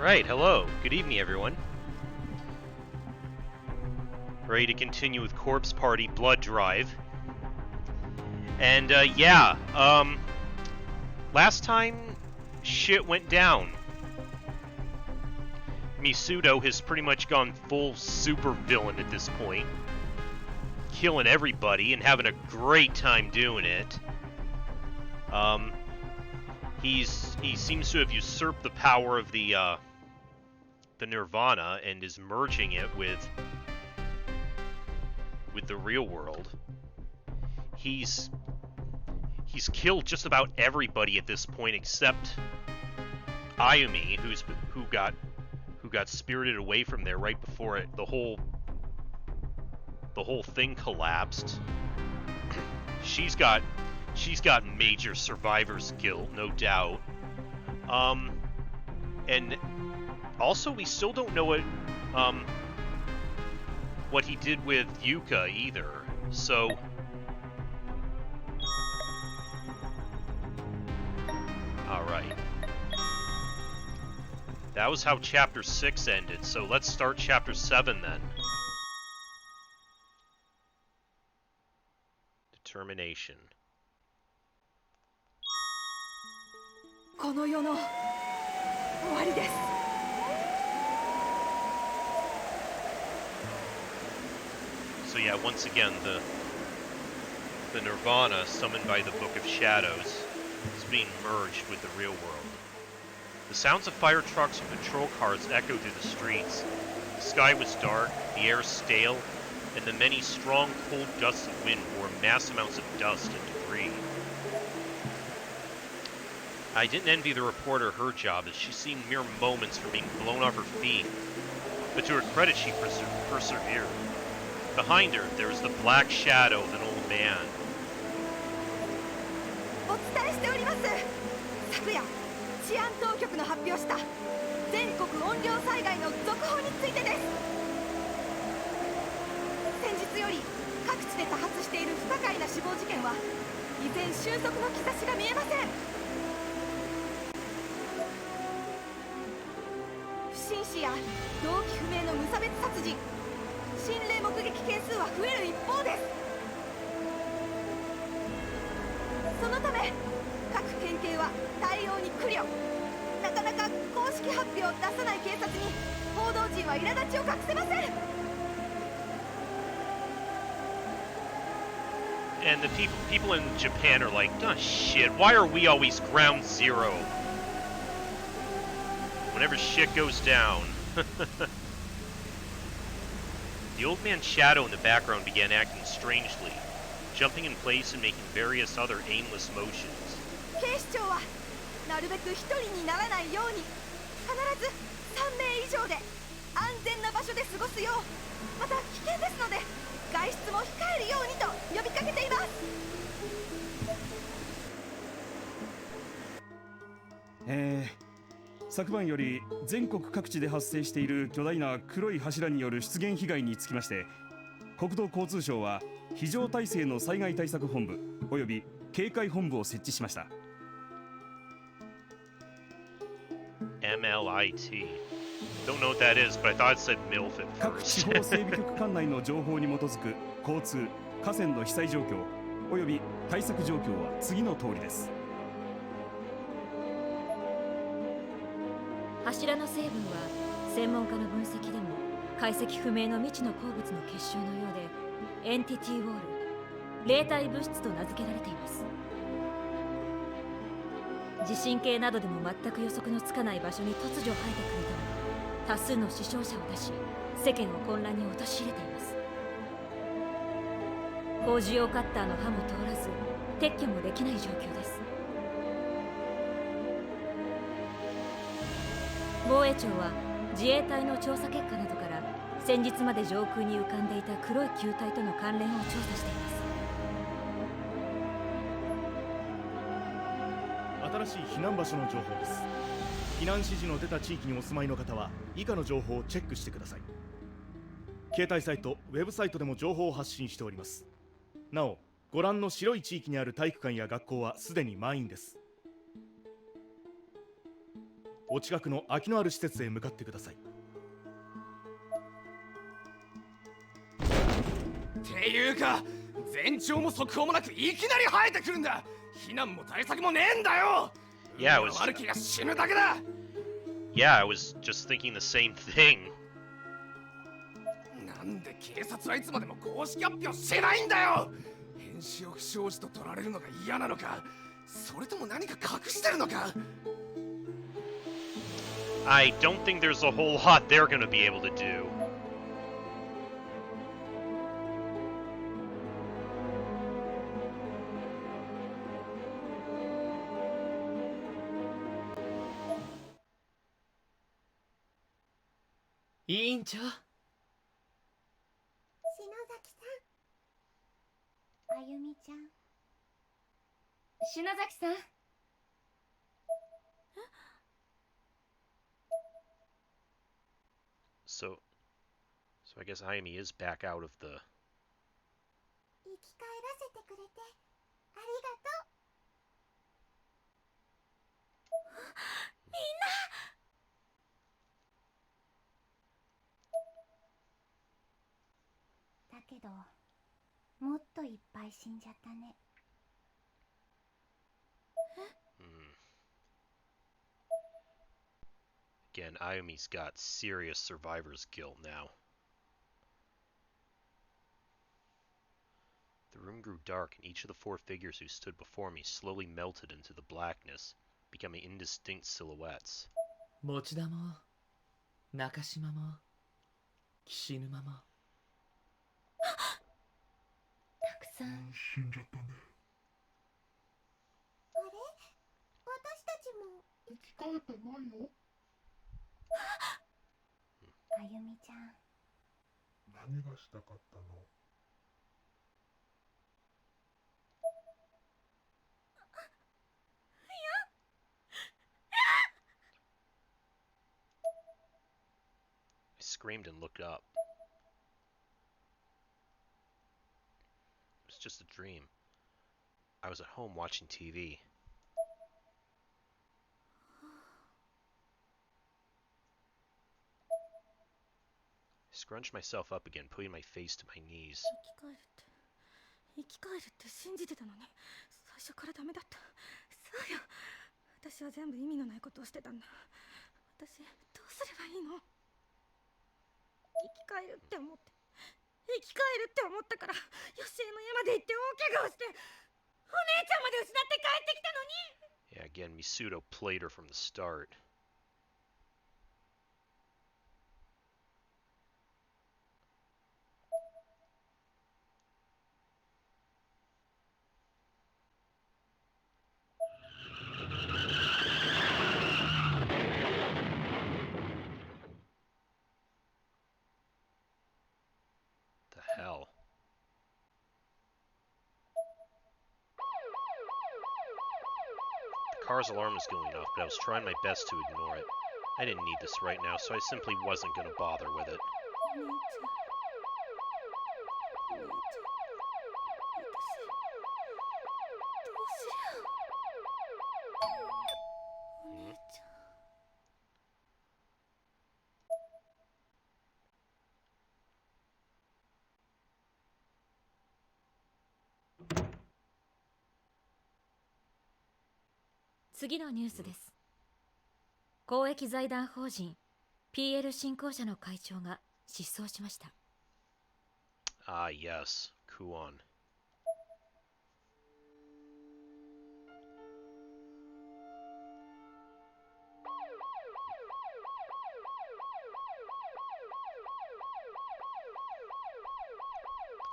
Alright, hello. Good evening, everyone. Ready to continue with Corpse Party Blood Drive. And, last time, shit went down. Misuto has pretty much gone full super villain at this point. Killing everybody and having a great time doing it. He seems to have usurped the power of the Nirvana and is merging it with the real world. He's killed just about everybody at this point except Ayumi, who got spirited away from there right before the whole thing collapsed. She's got major survivor's guilt, no doubt. And also we still don't know what he did with Yuka either. So alright. That was how Chapter 6 ended, so let's start Chapter 7 then. Determination. この世の終わりです。 So yeah, once again, the Nirvana, summoned by the Book of Shadows, is being merged with the real world. The sounds of fire trucks and patrol cars echoed through the streets. The sky was dark, the air stale, and the many strong, cold gusts of wind bore mass amounts of dust and debris. I didn't envy the reporter her job, as she seemed mere moments from being blown off her feet. But to her credit, she persevered. Behind her, there was the black shadow of an old man. お伝えしております。昨夜、治安当局の発表した全国怨霊災害の続報についてです。先日より各地で多発している不可解な死亡事件は依然収束の兆しが見えません。不審死や動機不明の無差別殺人、心霊目撃件数は増える一方です。そのため各県警は対応に苦慮。なかなか公式発表を出さない警察に報道陣は苛立ちを隠せません。 And the people in Japan are like, oh shit, why are we always ground zero? Whenever shit goes down. The old man's shadow in the background began acting strangely, jumping in place and making various other aimless motions. 警視庁はなるべく一人にならないように必ず3名以上で安全な場所で過ごすよう、また危険ですので外出も控えるようにと呼びかけています。昨晩より全国各地で発生している巨大な黒い柱による出現被害につきまして、国土交通省は非常体制の災害対策本部および警戒本部を設置しました。 MLIT. Don't know what that is, but I thought it said MILF at 各地 first. 方整備局管内の情報に基づく交通・河川の被災状況および対策状況は次の通りです。柱の成分は専門家の分析でも解析不明の未知の鉱物の結晶のようでエンティティウォール、霊体物質と名付けられています。地震計などでも全く予測のつかない場所に突如生えてくるため多数の死傷者を出し世間を混乱に陥れています。工事用カッターの刃も通らず撤去もできない状況です。防衛庁は自衛隊の調査結果などから先日まで上空に浮かんでいた黒い球体との関連を調査しています。新しい避難場所の情報です。避難指示の出た地域にお住まいの方は以下の情報をチェックしてください。携帯サイト、ウェブサイトでも情報を発信しております。なお、ご覧の白い地域にある体育館や学校はすでに満員です。お近くの空きのある施設へ向かってください。っていうか、前兆も速報もなくいきなり生えてくるんだ。避難も対策もねえんだよ。 Yeah, it was... 悪気が死ぬだけだ。 Yeah, I was just thinking the same thing. なんで警察はいつまでも公式発表してないんだよ。編集を不祥事と取られるのが嫌なのか、それとも何か隠してるのか。 I don't think there's a whole lot they're gonna be able to do. Incha? 篠崎さん、あゆみちゃん。篠崎さん。So I guess Ayumi is back out of the... 生き返らせてくれてありがとう。みんな。だけど、もっといっぱい死んじゃったね。Again, Ayumi's got serious survivor's guilt now. The room grew dark, and each of the four figures who stood before me slowly melted into the blackness, becoming indistinct silhouettes. 持田も中島も岸沼もたくさん。死んじゃったね。あれ、私たちも。生き返ってないよ。あゆみちゃん。何がしたかったの？I screamed and looked up. It was just a dream. I was at home watching TV. I scrunched myself up again, putting my face to my knees. 生き返るって信じてたのに、最初からダメだった。そうよ。私は全部意味のないことをしてたんだ。私どうすればいいの？生き返るって思ってから、ヨシエの山で行って大怪我をして、お姉ちゃんまで失って帰ってきたのに。 Yeah, again, Misuto played her from the start. The hell? The car's alarm was going off, but I was trying my best to ignore it. I didn't need this right now, so I simply wasn't going to bother with it. お姉ちゃん。次のニュースです。公益財団法人 PL 振興社の会長が失踪しました。Ah, yes, Kuon.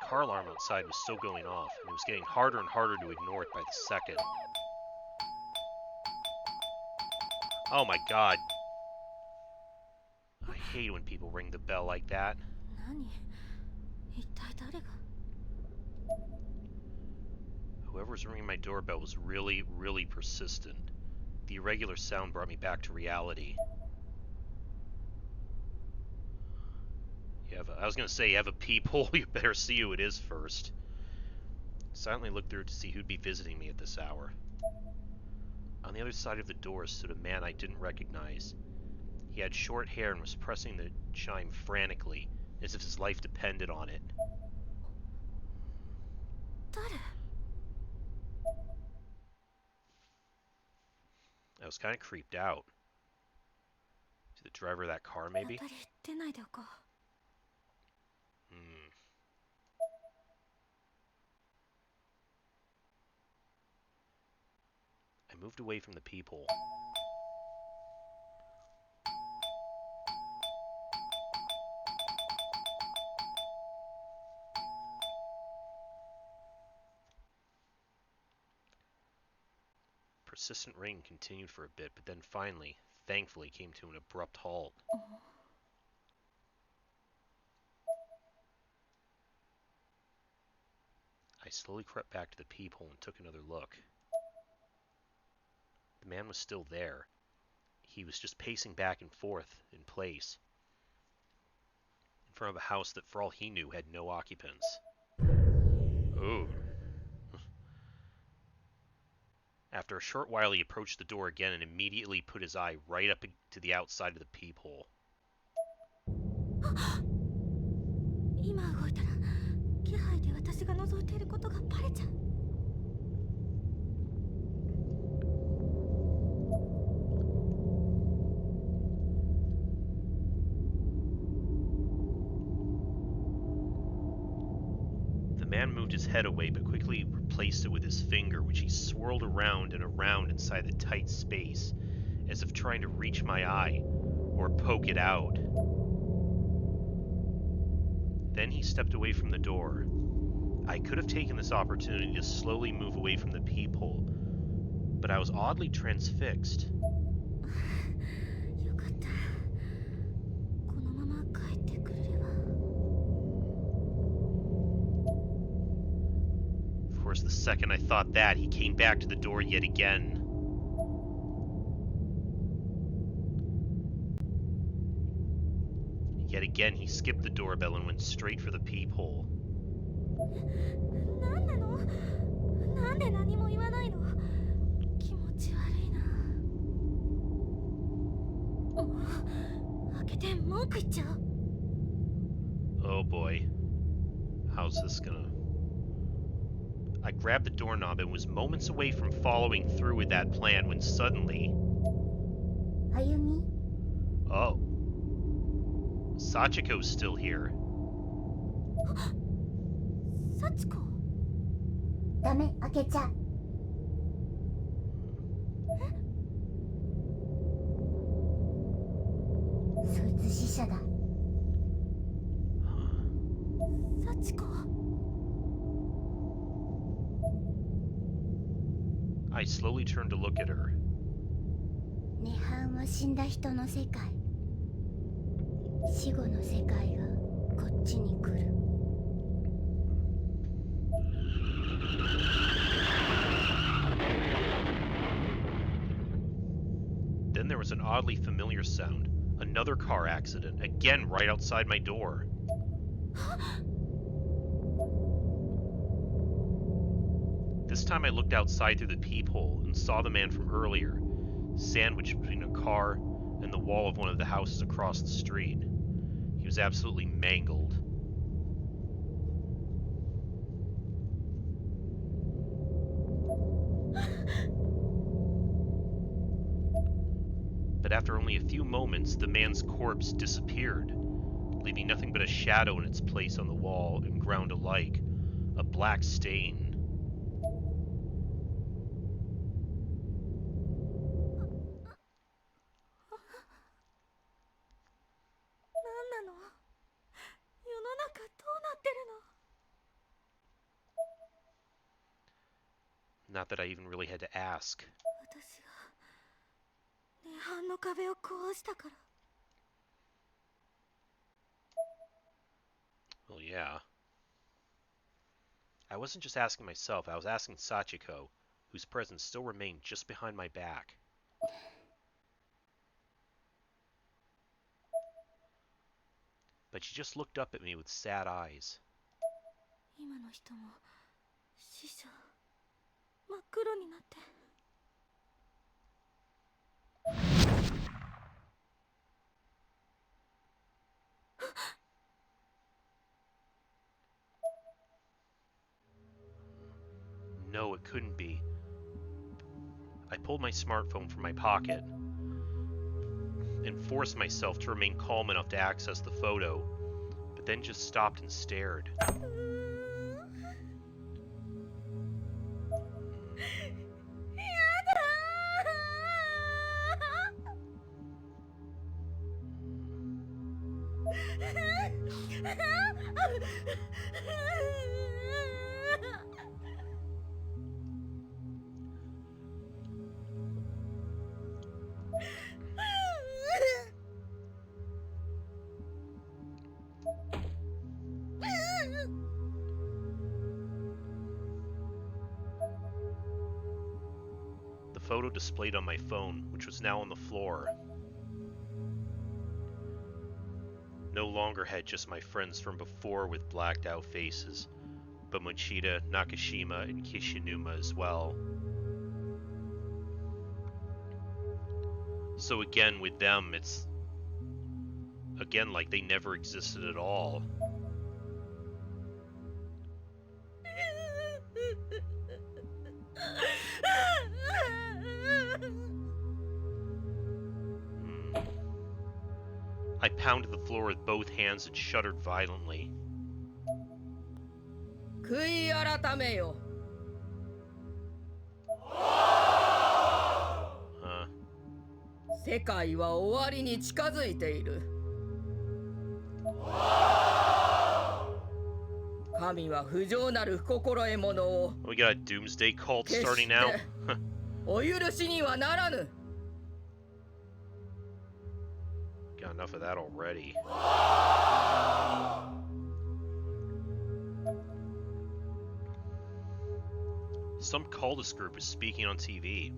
The car alarm outside was still going off, and it was getting harder and harder to ignore it by the second. Oh my god. I hate when people ring the bell like that. 何？一体誰が？ Whoever was ringing my doorbell was really, really persistent. The irregular sound brought me back to reality. I was gonna say, you have a peephole, you better see who it is first. Silently looked through to see who'd be visiting me at this hour. On the other side of the door stood a man I didn't recognize. He had short hair and was pressing the chime frantically, as if his life depended on it. 誰？ I was kind of creeped out. To the driver of that car, maybe? 当たり出ないでおこう。 Hmm. I moved away from the peephole. Persistent rain continued for a bit, but then finally, thankfully, came to an abrupt halt. I slowly crept back to the peephole and took another look. The man was still there. He was just pacing back and forth in place, in front of a house that, for all he knew, had no occupants. Oh. After a short while, he approached the door again and immediately put his eye right up to the outside of the peephole. 今動いたら気配で私が覗いていることがバレちゃう。 The man moved his head away, but quickly replaced it with his finger, which he swirled around and around inside the tight space, as if trying to reach my eye or poke it out. Then he stepped away from the door. I could have taken this opportunity to slowly move away from the peephole, but I was oddly transfixed. よかった。このまま帰ってくれれば。 Of course, the second I thought that, he came back to the door yet again. Yet again, he skipped the doorbell and went straight for the peephole. 何なの？なんで何も言わないの？気持ち悪いな。開けて文句言っちゃう。 Oh boy. How's this gonna... I grabbed the doorknob and was moments away from following through with that plan when suddenly... あゆみ？ Oh. Sachiko's still here. 幸子？ ダメ、開けちゃ。そいつ死者だ。幸子？ I slowly turned to look at her. 涅槃は死んだ人の世界。死後の世界がこっちに来る。 Then there was an oddly familiar sound. Another car accident, again right outside my door. This time I looked outside through the peephole and saw the man from earlier, sandwiched between a car and the wall of one of the houses across the street. He was absolutely mangled. But after only a few moments, the man's corpse disappeared, leaving nothing but a shadow in its place on the wall and ground alike, a black stain. Not that I even really had to ask. 私が涅槃の壁を壊したから。 Well, yeah. I wasn't just asking myself, I was asking Sachiko, whose presence still remained just behind my back. But she just looked up at me with sad eyes. 今の人も死者真っ黒になって No, it couldn't be. I pulled my smartphone from my pocket and forced myself to remain calm enough to access the photo, but then just stopped and stared. The photo displayed on my phone, which was now on the floor, no longer had just my friends from before with blacked out faces, but Mochida, Nakashima, and Kishinuma as well. So again, with them, it's again like they never existed at all. I pounded the floor with both hands and shuddered violently. 悔い改めよ。 世界は終わりに近づいている。神は不浄なる不心得者を We got a doomsday cult 決 starting して now. お許しにはならぬ。 Got enough of that already. Some cultist group is speaking on TV.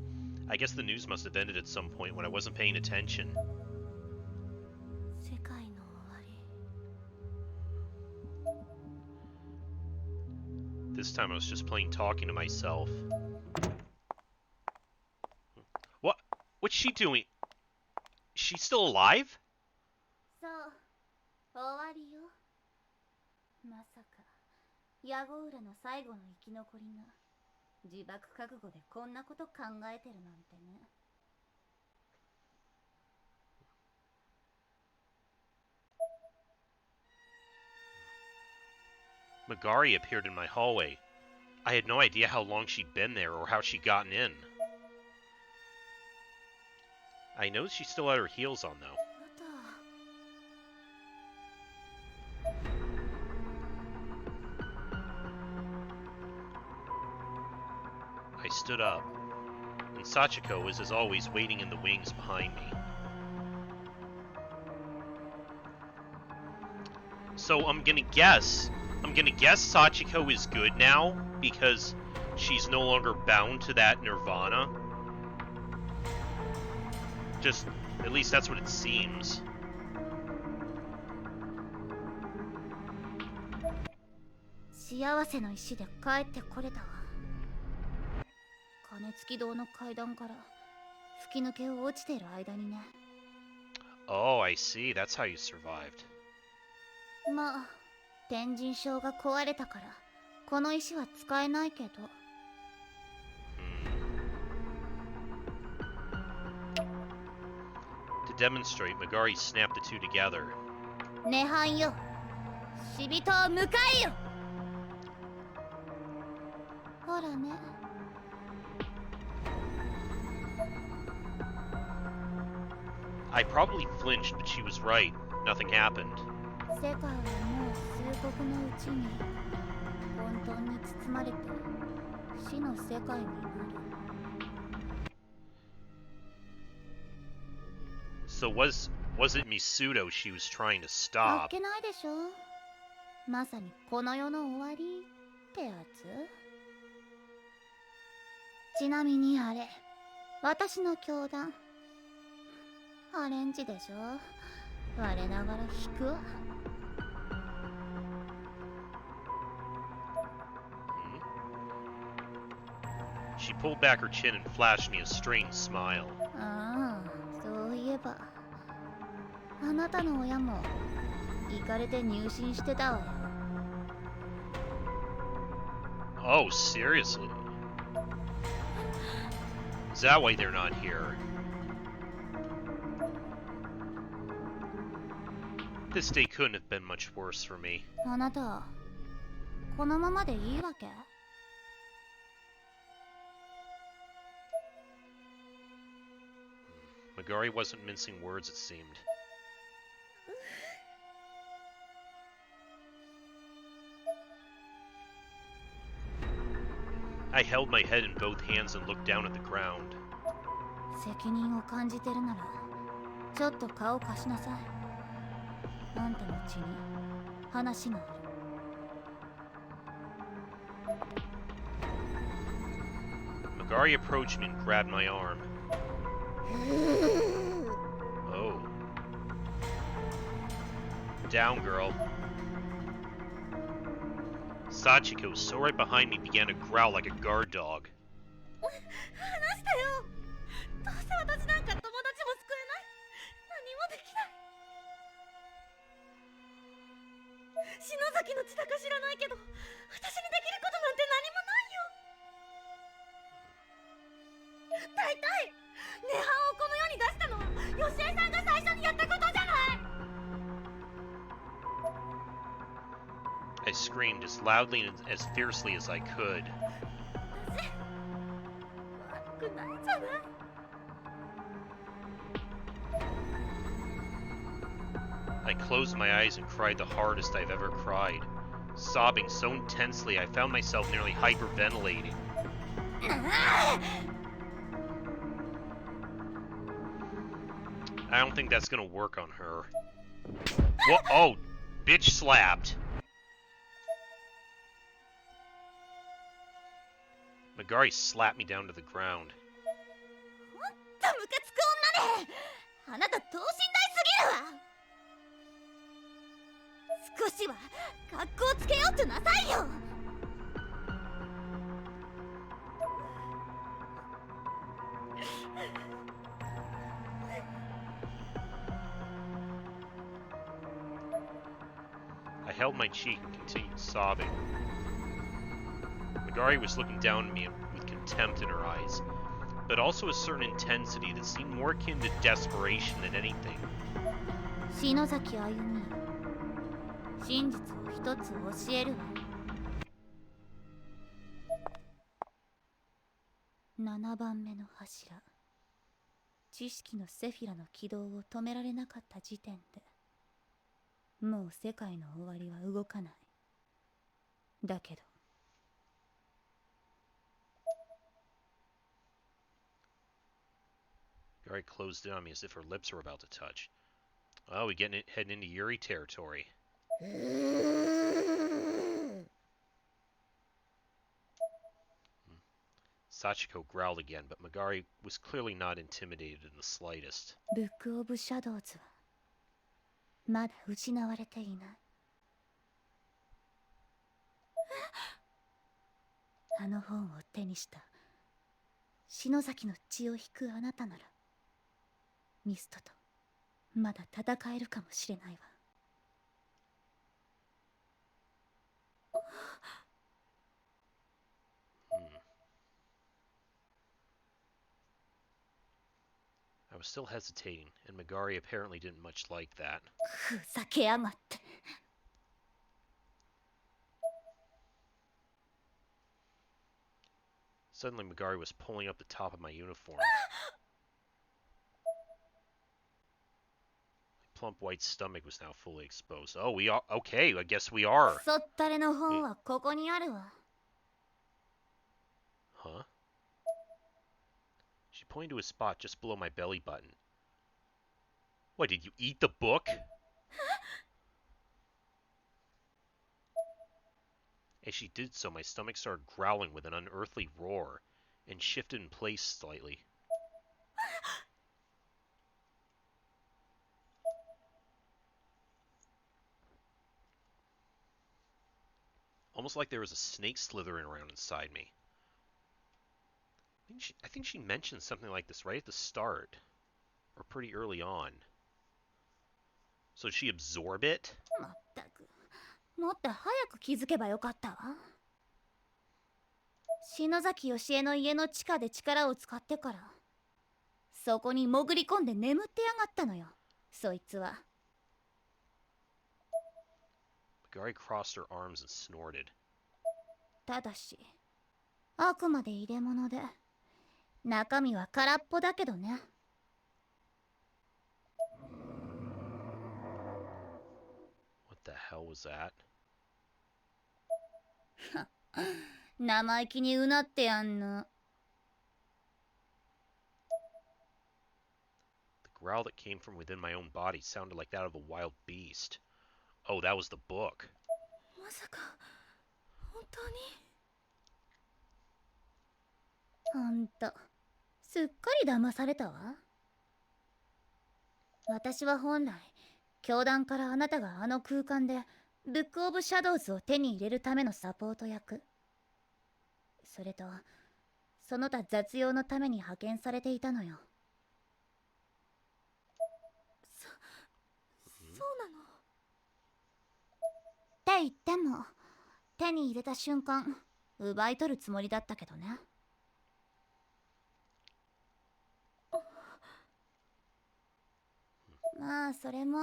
I guess the news must have ended at some point when I wasn't paying attention. 世界の終わり。 This time I was just plain talking to myself. What? What's she doing? She's still alive? そう、終わりよ。まさか、ヤゴウラの最後の生き残りが自爆覚悟でこんなこと考えてるなんてね。Megari appeared in my hallway. I had no idea how long she'd been there or how she'd gotten in. I know she still had her heels on, though. あなた。 I stood up, and Sachiko was as always waiting in the wings behind me. So I'm gonna guess Sachiko is good now because she's no longer bound to that nirvana. Just, at least that's what it seems. 幸せの石で帰ってこれたわ。鐘付き堂の階段から吹き抜けを落ちている間にね。 Oh, I see. That's how you survived. まあ、天神症が壊れたからこの石は使えないけど。To demonstrate, Megari snapped the two together. 涅槃よ、死人を迎えよ。ほらね。 I probably flinched, but she was right. Nothing happened. 世界はもう数刻のうちに混沌に包まれて死の世界になる。 So was it Misuto she was trying to あっ stop? けないでしょ。まさにこの世の終わりってやつ。ちなみにあれ、私の教団。アレンジでしょ。我ながら引くわ。 She pulled back her chin and flashed me a strange smile. ああ、そういえばあなたの親もイカれて入信してたわよ。 Oh, seriously? Is that why they're not here? This day couldn't have been much worse for me. あなたこのままでいいわけ？ Magari wasn't mincing words, it seemed. I held my head in both hands and looked down at the ground. 責任を感じてるならちょっと顔貸しなさい。あんたのうちに話がある。 Magari approached me and grabbed my arm. Oh. Down, girl. Sachiko, so right behind me, began to growl like a guard dog. 話してよ。どうせ私なんか友達も救えない。何もできない。篠崎の血だか知らないけど、私にできることなんて何もないよ。大体、涅槃をこの世に出したのは、ヨシエさんが最初にやったことじゃない。 I screamed as loudly and as fiercely as I could. 悪くないじゃない。 I closed my eyes and cried the hardest I've ever cried. Sobbing so intensely, I found myself nearly hyperventilating. I don't think that's gonna work on her. What? Oh, bitch slapped. Magari slapped me down to the ground. ほんとムカつく女ね。あなた等身大すぎるわ。少しは格好つけようとなさいよ。 I held my cheek and continued sobbing. Magari was looking down at me with contempt in her eyes, but also a certain intensity that seemed more akin to desperation than anything. 篠崎あゆみ、真実を一つ教えるわ。7番目の柱、知識のセフィラの軌道を止められなかった時点で、もう世界の終わりは動かない。だけど Magari closed in on me as if her lips were about to touch. Oh, we heading into Yuri territory. Sachiko growled again, but Magari was clearly not intimidated in the slightest. ブック・オブ・シャドウズはまだ失われていない。あの本を手にした篠崎の血を引くあなたならミストとまだ戦えるかもしれないわ。 I was still hesitating, and Magari apparently didn't much like that. ふざけやがって。 Suddenly, Magari was pulling up the top of my uniform. My plump white stomach was now fully exposed. Oh, we are okay. I guess we are. そったれの本はここにあるわ。 Huh? She pointed to a spot just below my belly button. What, did you eat the book? As she did so, my stomach started growling with an unearthly roar and shifted in place slightly. Almost like there was a snake slithering around inside me. I think she mentioned something like this right at the start, or pretty early on. So did she absorb it? まったく、もっと早く気づけばよかったわ。篠崎義恵の家の地下で力を使ってからそこに潜り込んで眠ってやがったのよ、そいつは。 Megari crossed her arms and snorted. ただしあくまで入れ物で中身は空っぽだけどね。What the hell was that? 生意気にうなってやんの。 The growl that came from within my own body sounded like that of a wild beast. Oh, that was the book. まさか本当に。ほんとすっかり騙されたわ。私は本来教団からあなたがあの空間でブック・オブ・シャドウズを手に入れるためのサポート役、それとその他雑用のために派遣されていたのよ。そうなのって言っても手に入れた瞬間奪い取るつもりだったけどね。まあそれも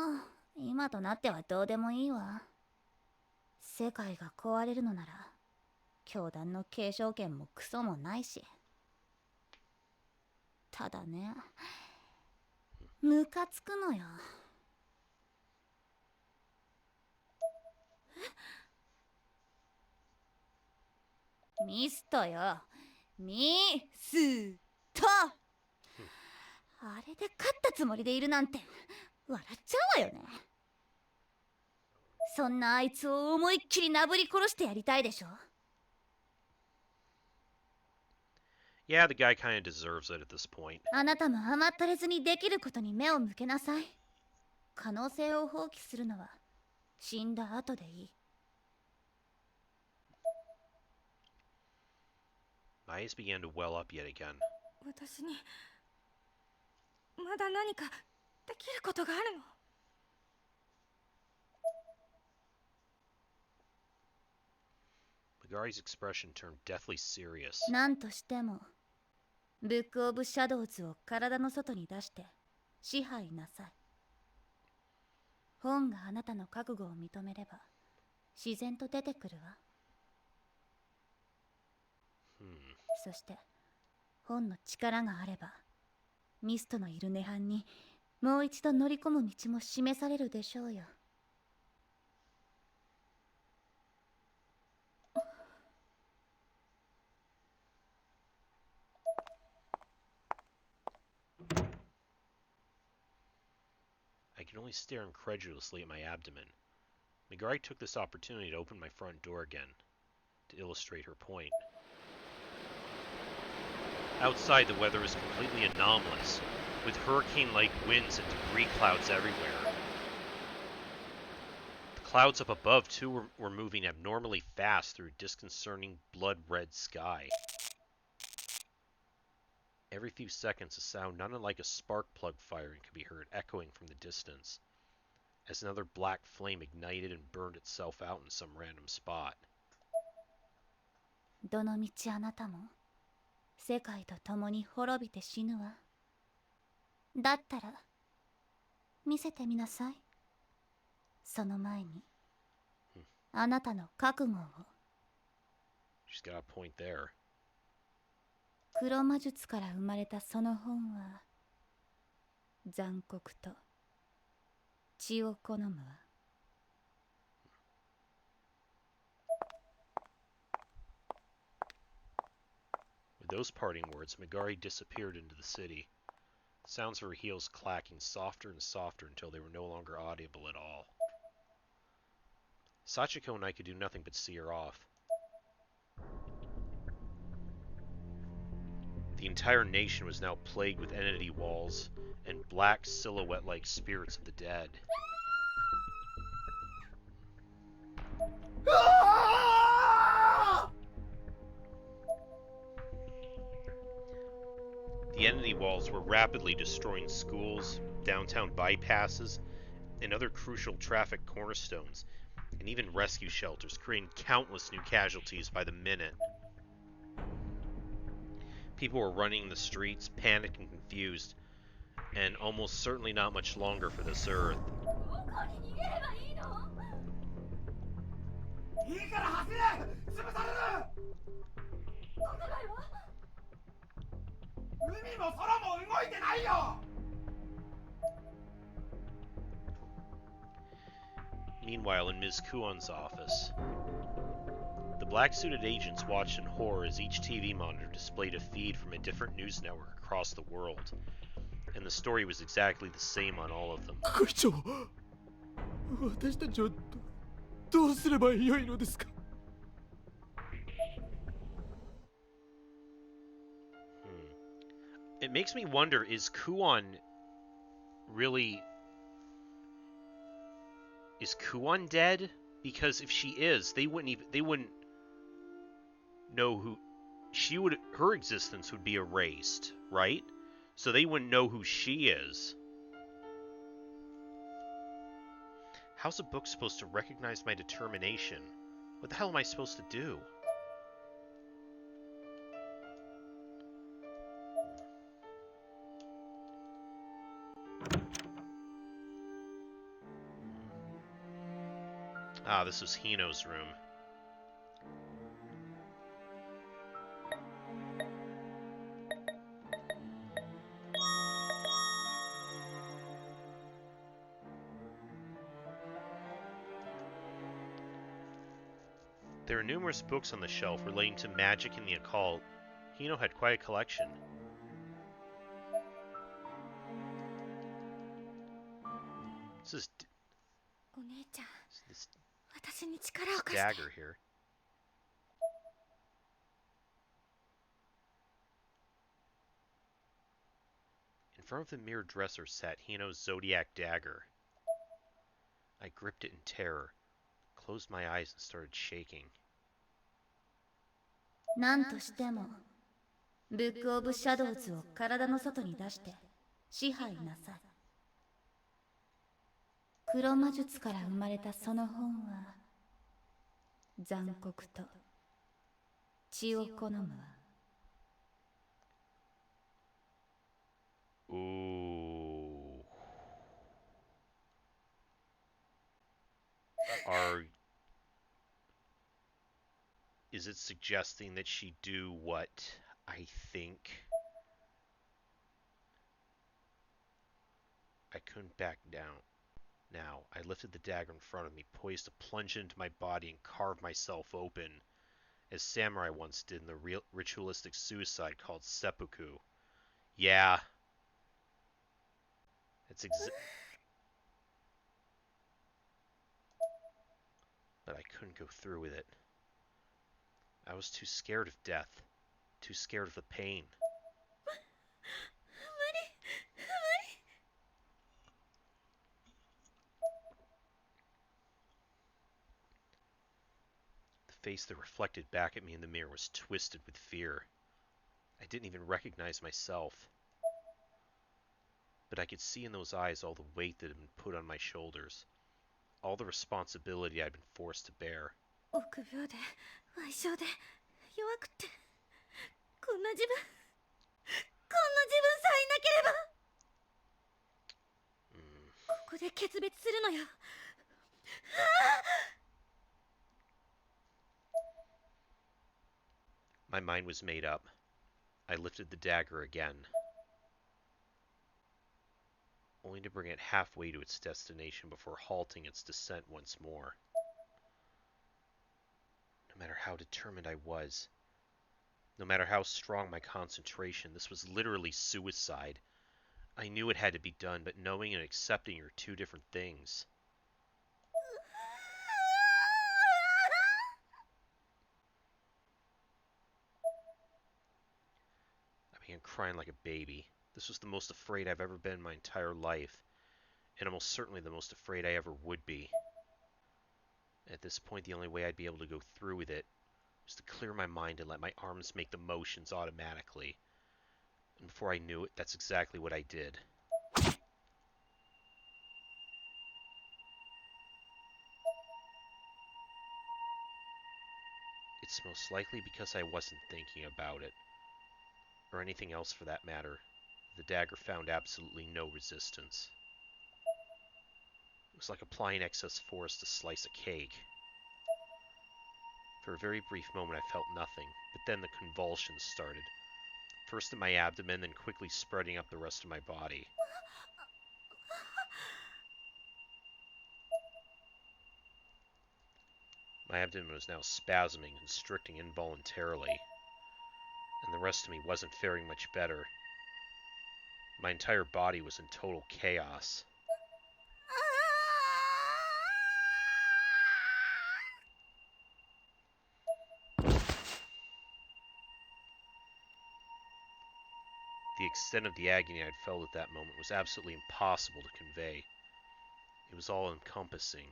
今となってはどうでもいいわ。世界が壊れるのなら教団の継承権もクソもないし。ただね、ムカつくのよ。ミストよ、ミスト。あれで勝ったつもりでいるなんて笑っちゃうわよね。そんなあいつを思いっきりなぶり殺してやりたいでしょ。 Yeah, the guy kind of deserves it at this point. あなたも甘ったれずにできることに目を向けなさい。可能性を放棄するのは死んだ後でいい。 My eyes began to well up yet again. 私にまだ何かできることがあるの？ Megari's expression turned deathly serious. なんとしてもブック・オブ・シャドウズを体の外に出して支配なさい。本があなたの覚悟を認めれば自然と出てくるわ。そして本の力があればミストのいる涅槃にもう一度乗り込む道も示されるでしょうよ。I could only stare incredulously at my abdomen. Megari took this opportunity to open my front door again, to illustrate her point. Outside, the weather was completely anomalous, with hurricane-like winds and debris clouds everywhere. The clouds up above, too, were moving abnormally fast through a disconcerting blood-red sky. Every few seconds, a sound not unlike a spark plug firing could be heard echoing from the distance, as another black flame ignited and burned itself out in some random spot. どのみちあなたも世界と共に滅びて死ぬわ。だったら見せてみなさい。その前にあなたの覚悟を。 She's got a point there. 黒魔術から生まれたその本は残酷と血を好むわ。 With those parting words, Megari disappeared into the city. Sounds of her heels clacking softer and softer until they were no longer audible at all. Sachiko and I could do nothing but see her off. The entire nation was now plagued with entity walls and black silhouette-like spirits of the dead. The entity walls were rapidly destroying schools, downtown bypasses, and other crucial traffic cornerstones, and even rescue shelters, creating countless new casualties by the minute. People were running the streets, panicked and confused, and almost certainly not much longer for this Earth. いいから走れ潰される海も空も動いてないよ Meanwhile, in Ms. Kuon's office, the black-suited agents watched in horror as each TV monitor displayed a feed from a different news network across the world, and the story was exactly the same on all of them. 会長私たちはどうすればよいのですか It makes me wonder, is Kuon really... Is Kuon dead? Because if she is, they wouldn't know who... Her existence would be erased, right? So they wouldn't know who she is. How's a book supposed to recognize my determination? What the hell am I supposed to do? Ah, this was Hino's room. There are numerous books on the shelf relating to magic and the occult. Hino had quite a collection. This is this dagger here. In front of the mirror dresser sat Hino's zodiac dagger. I gripped it in terror, closed my eyes and started shaking. なんとしてもブック・オブ・シャドウズを体の外に出して支配なさい。黒魔術から生まれたその本は残酷と血を好むわ。 Ooh. Is it suggesting that she do what I think? I couldn't back down. Now, I lifted the dagger in front of me, poised to plunge into my body and carve myself open, as samurai once did in the ritualistic suicide called seppuku. Yeah. That's But I couldn't go through with it. I was too scared of death, too scared of the pain. The face that reflected back at me in the mirror was twisted with fear. I didn't even recognize myself. But I could see in those eyes all the weight that had been put on my shoulders, all the responsibility I'd been forced to bear. 臆病で矮小で弱くてこんな自分さえいなければここで決別するのよ。 My mind was made up. I lifted the dagger again, only to bring it halfway to its destination before halting its descent once more. No matter how determined I was, no matter how strong my concentration, this was literally suicide. I knew it had to be done, but knowing and accepting are two different things. I began crying like a baby. This was the most afraid I've ever been in my entire life, and almost certainly the most afraid I ever would be. At this point, the only way I'd be able to go through with it was to clear my mind and let my arms make the motions automatically. And before I knew it, that's exactly what I did. It's most likely because I wasn't thinking about it. or anything else for that matter. The dagger found absolutely no resistance. It was like applying excess force to slice a cake. For a very brief moment I felt nothing, but then the convulsions started. First in my abdomen, then quickly spreading up the rest of my body. My abdomen was now spasming, constricting involuntarily, and the rest of me wasn't faring much better. My entire body was in total chaos. The extent of the agony I'd felt at that moment was absolutely impossible to convey. It was all-encompassing.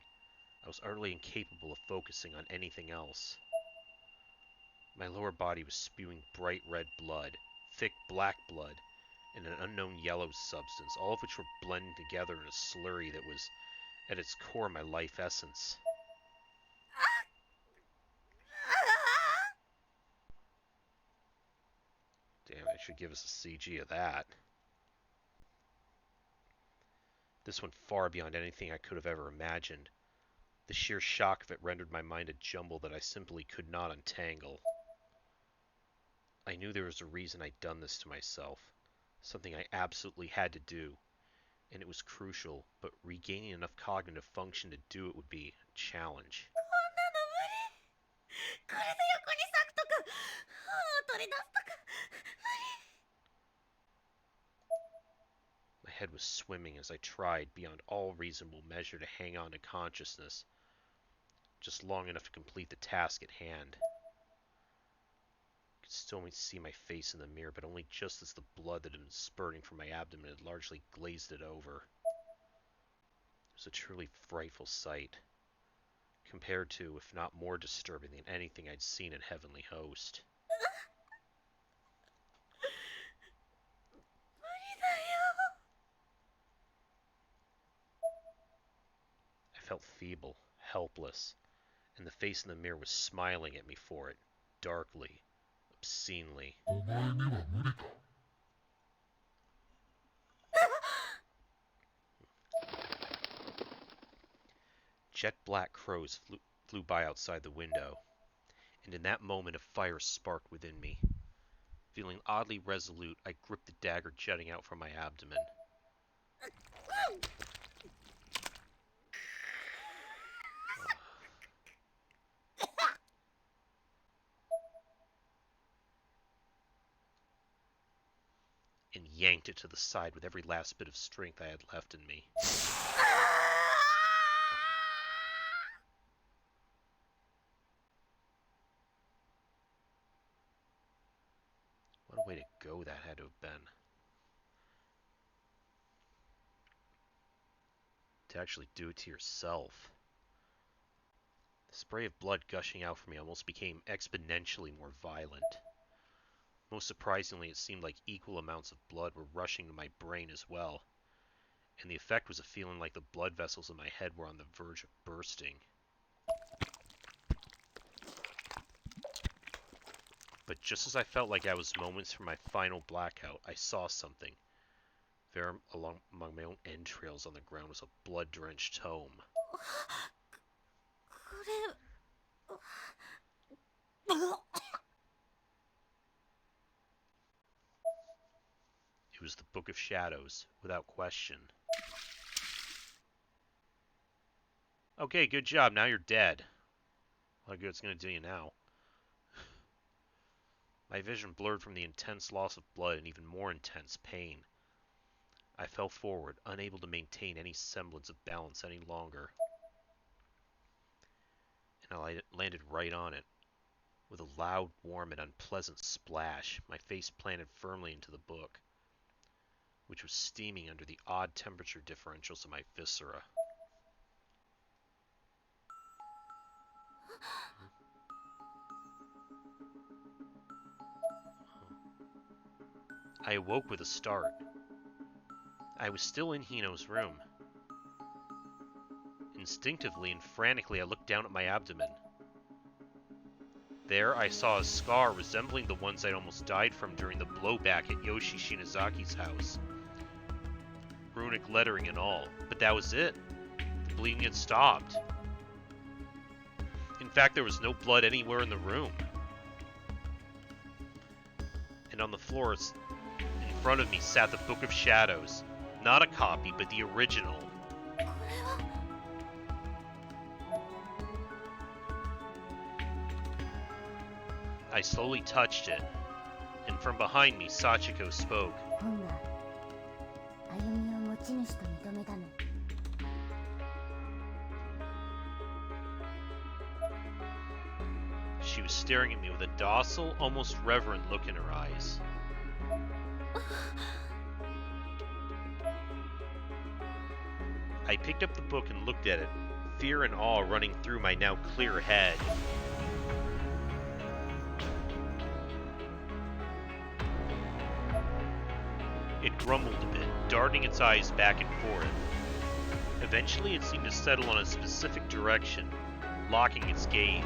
I was utterly incapable of focusing on anything else. My lower body was spewing bright red blood, thick black blood, and an unknown yellow substance, all of which were blending together in a slurry that was, at its core, my life essence. Damn, I should give us a CG of that. This went far beyond anything I could have ever imagined. The sheer shock of it rendered my mind a jumble that I simply could not untangle. I knew there was a reason I'd done this to myself, something I absolutely had to do, and it was crucial, but regaining enough cognitive function to do it would be a challenge. My head was swimming as I tried, beyond all reasonable measure, to hang on to consciousness, just long enough to complete the task at hand. I could still see my face in the mirror, but only just as the blood that had been spurting from my abdomen had largely glazed it over. It was a truly frightful sight, compared to, if not more disturbing than anything I'd seen in Heavenly Host. I felt feeble, helpless, and the face in the mirror was smiling at me for it, darkly, obscenely. Jet black crows flew by outside the window, and in that moment a fire sparked within me. Feeling oddly resolute, I gripped the dagger jutting out from my abdomen. And yanked it to the side with every last bit of strength I had left in me. What a way to go that had to have been. To actually do it to yourself. The spray of blood gushing out from me almost became exponentially more violent. Most surprisingly, it seemed like equal amounts of blood were rushing to my brain as well, and the effect was a feeling like the blood vessels in my head were on the verge of bursting. But just as I felt like I was moments from my final blackout, I saw something. There among my own entrails on the ground was a blood-drenched tome. It was the Book of Shadows, without question. Okay, good job. Now you're dead. What good's gonna do you now? My vision blurred from the intense loss of blood and even more intense pain. I fell forward, unable to maintain any semblance of balance any longer. And I landed right on it. With a loud, warm, and unpleasant splash, my face planted firmly into the book, which was steaming under the odd temperature differentials of my viscera. I awoke with a start. I was still in Hino's room. Instinctively and frantically, I looked down at my abdomen. There, I saw a scar resembling the ones I'd almost died from during the blowback at Yoshi Shinazaki's house. Runic lettering and all, but that was it. The bleeding had stopped. In fact, there was no blood anywhere in the room. And on the floor in front of me sat the Book of Shadows. Not a copy, but the original. I slowly touched it, and from behind me, Sachiko spoke. 本が歩みを持ち主と認めたの。 She was staring at me with a docile, almost reverent look in her eyes. I picked up the book and looked at it, fear and awe running through my now clear head. It grumbled a bit, darting its eyes back and forth. Eventually, it seemed to settle on a specific direction, locking its gaze.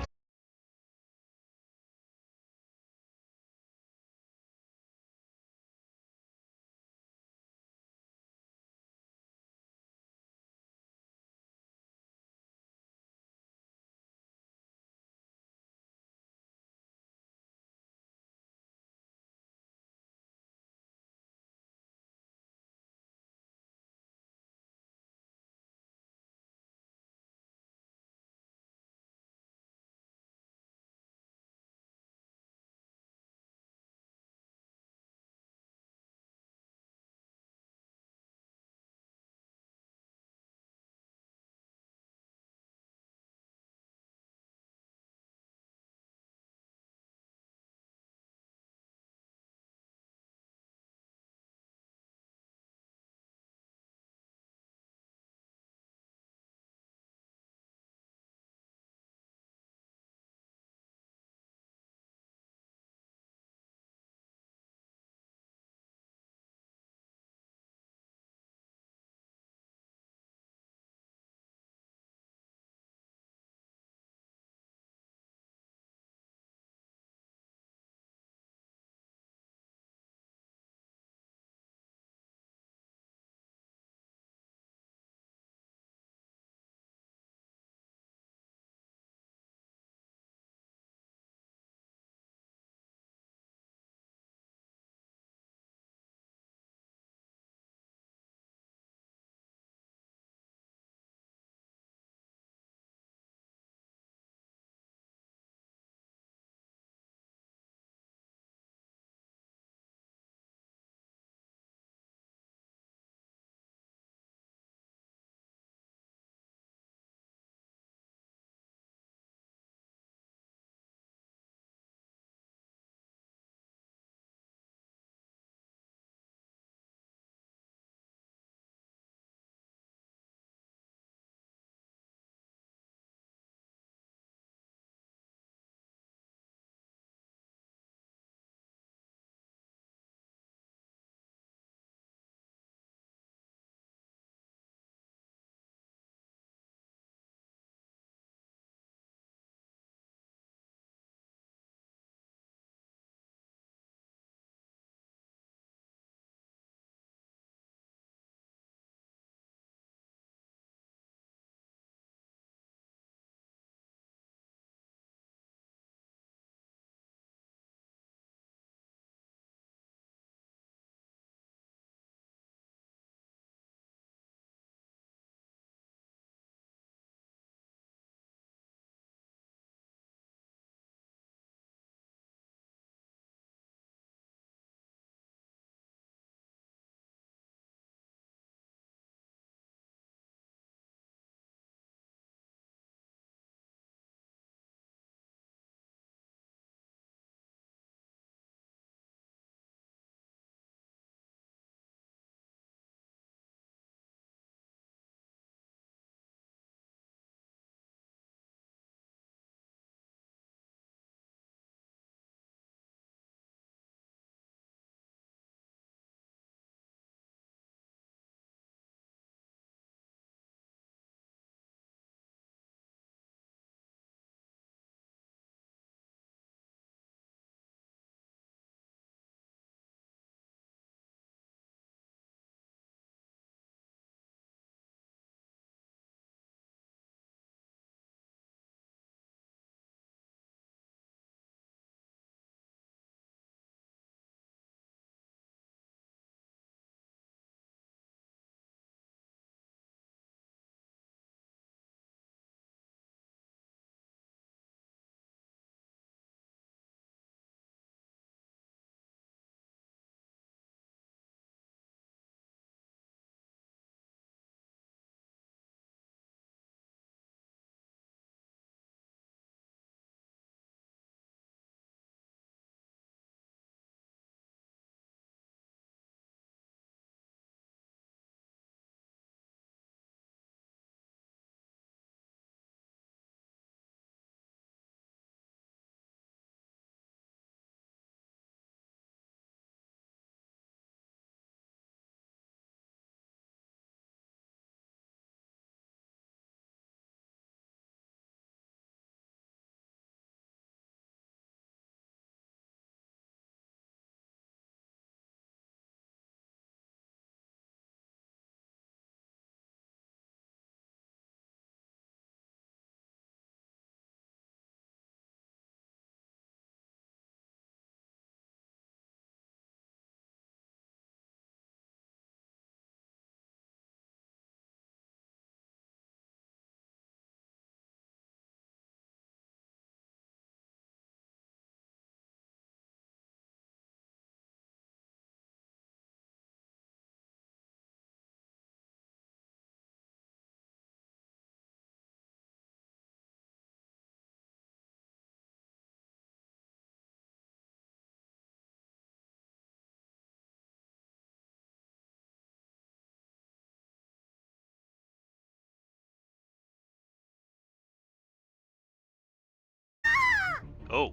Oh.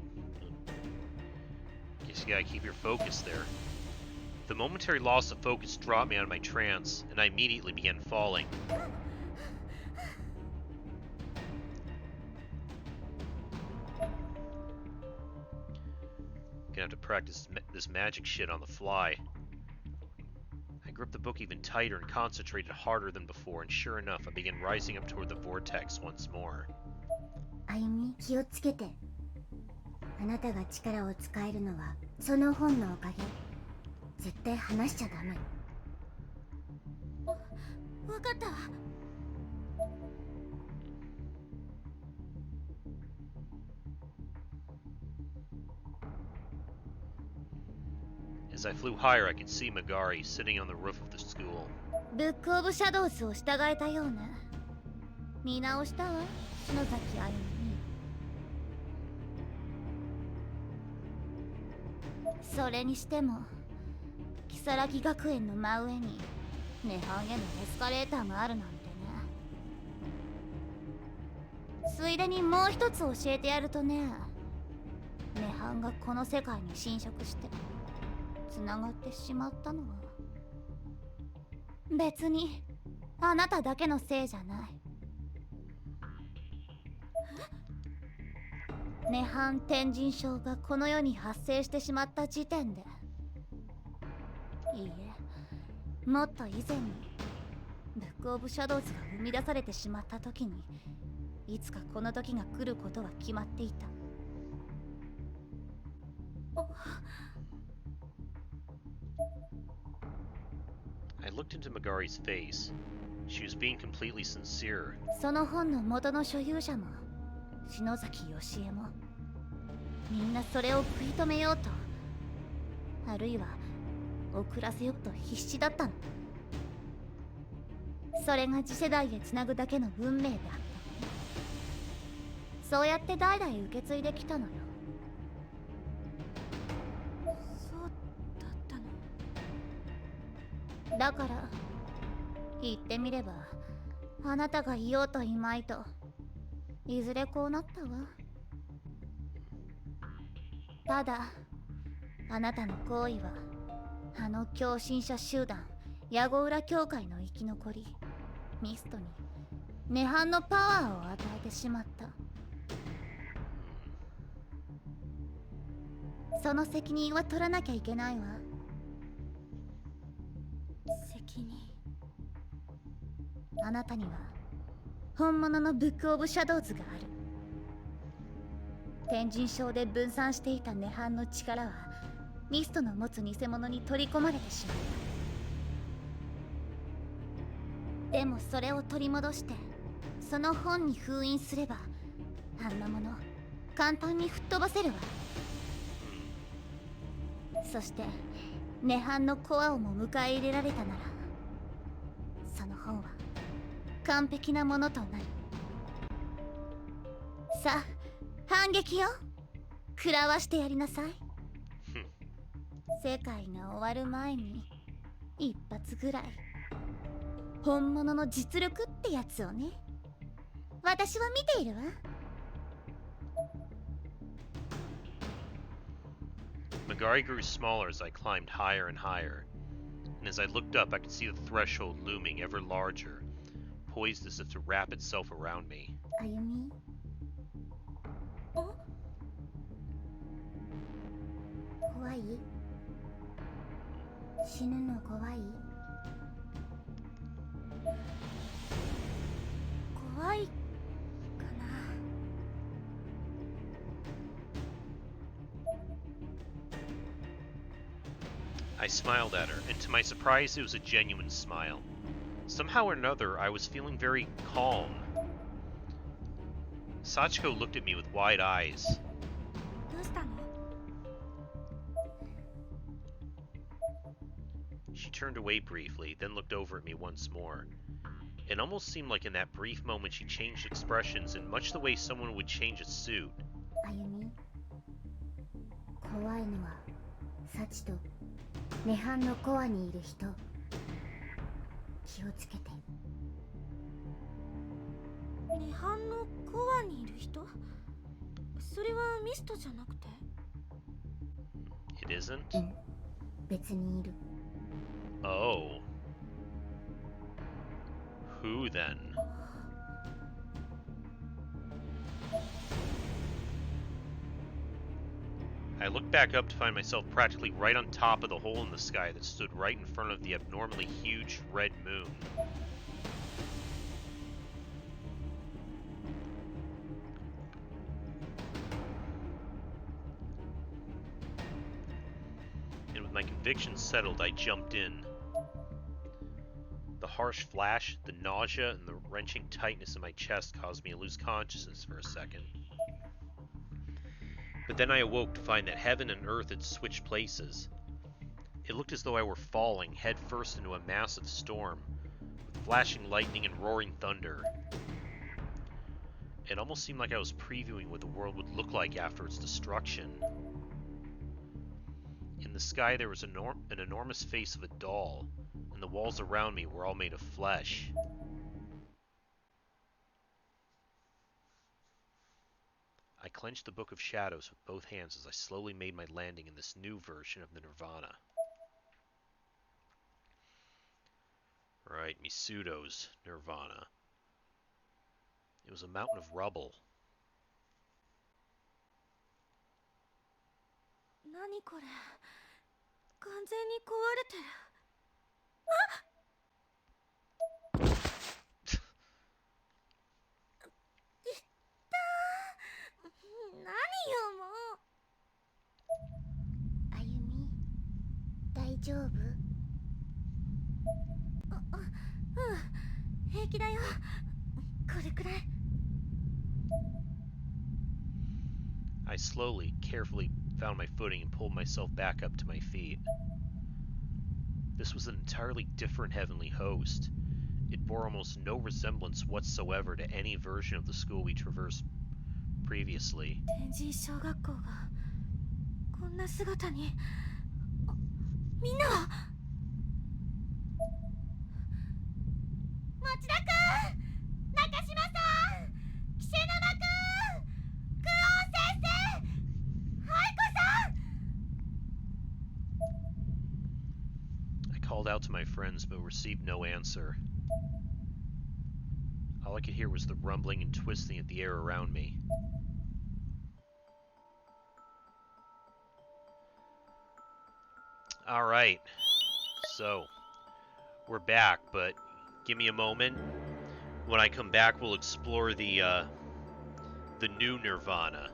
Guess you gotta keep your focus there. The momentary loss of focus dropped me out of my trance, and I immediately began falling. Gonna have to practice this magic shit on the fly. I gripped the book even tighter and concentrated harder than before, and sure enough, I began rising up toward the vortex once more. あゆみ、気をつけて。あなたが力を使えるのはその本のおかげ。絶対離しちゃダメ。わかったわ。As I flew higher, I could see Magari sitting on the roof of the school. ブックオブシャドウズを従えたようね。見直したわ、篠崎あゆみ。それにしても如月学園の真上に涅槃へのエスカレーターがあるなんてね。ついでにもう一つ教えてやるとね、涅槃がこの世界に侵食してつながってしまったのは別にあなただけのせいじゃない。涅槃天神症がこの世に発生してしまった時点で、いいえ、もっと以前にブックオブシャドウズが生み出されてしまった時に、いつかこの時が来ることは決まっていた。I looked into Magari's face. She was being completely sincere. その本の元の所有者も篠崎義恵もみんなそれを食い止めようと、あるいは遅らせようと必死だったの。それが次世代へつなぐだけの運命であった。そうやって代々受け継いできたのよ。そうだったの。だから言ってみれば、あなたがいようといまいといずれこうなったわ。ただあなたの行為はあの狂信者集団矢後浦教会の生き残りミストに涅槃のパワーを与えてしまった。その責任は取らなきゃいけないわ。責任。あなたには本物のブックオブシャドウズがある。天神症で分散していた涅槃の力はミストの持つ偽物に取り込まれてしまった。でもそれを取り戻してその本に封印すれば、あんなもの簡単に吹っ飛ばせるわ。そして涅槃のコアをも迎え入れられたなら、その本は完璧なものとなる。さあ反撃よ、食らわしてやりなさい。世界が終わる前に一発ぐらい本物の実力ってやつをね。私は見ているわ。Magari grew smaller as I climbed higher and higher, and as I looked up, I could see the threshold looming ever larger, poised as if to wrap itself around me. あゆみ、怖い？死ぬの怖い？怖いかな。I smiled at her, and to my surprise, it was a genuine smile. Somehow or another, I was feeling very calm. Sachiko looked at me with wide eyes. どうしたの？ She turned away briefly, then looked over at me once more. It almost seemed like in that brief moment she changed expressions in much the way someone would change a suit. あゆみ、怖いのはサチと涅槃のコアにいる人。気をつけて。涅槃のコアにいる人？それはミストじゃなくて It isn't? 別にいる。 Oh. Who then? I looked back up to find myself practically right on top of the hole in the sky that stood right in front of the abnormally huge red moon. And with my convictions settled, I jumped in. The harsh flash, the nausea, and the wrenching tightness in my chest caused me to lose consciousness for a second. But then I awoke to find that heaven and earth had switched places. It looked as though I were falling headfirst into a massive storm, with flashing lightning and roaring thunder. It almost seemed like I was previewing what the world would look like after its destruction. In the sky there was an enormous face of a doll, and the walls around me were all made of flesh. I clenched the Book of Shadows with both hands as I slowly made my landing in this new version of the Nirvana. Right, Misuto's Nirvana. It was a mountain of rubble. 何これ完全に壊れてる。何よもう。あゆみ、大丈夫？平気だよ。これくらい。I slowly, carefully found my footing and pulled myself back up to my feet. This was an entirely different heavenly host. It bore almost no resemblance whatsoever to any version of the school we traversed previously. 天神小学校がこんな姿に。みんなは町田くん、中島さん、岸沼くん、クオン先生、愛子さん。 I called out to my friends but received no answer. All I could hear was the rumbling and twisting of the air around me. Alright, so we're back, but give me a moment. When I come back, we'll explore the new Nirvana.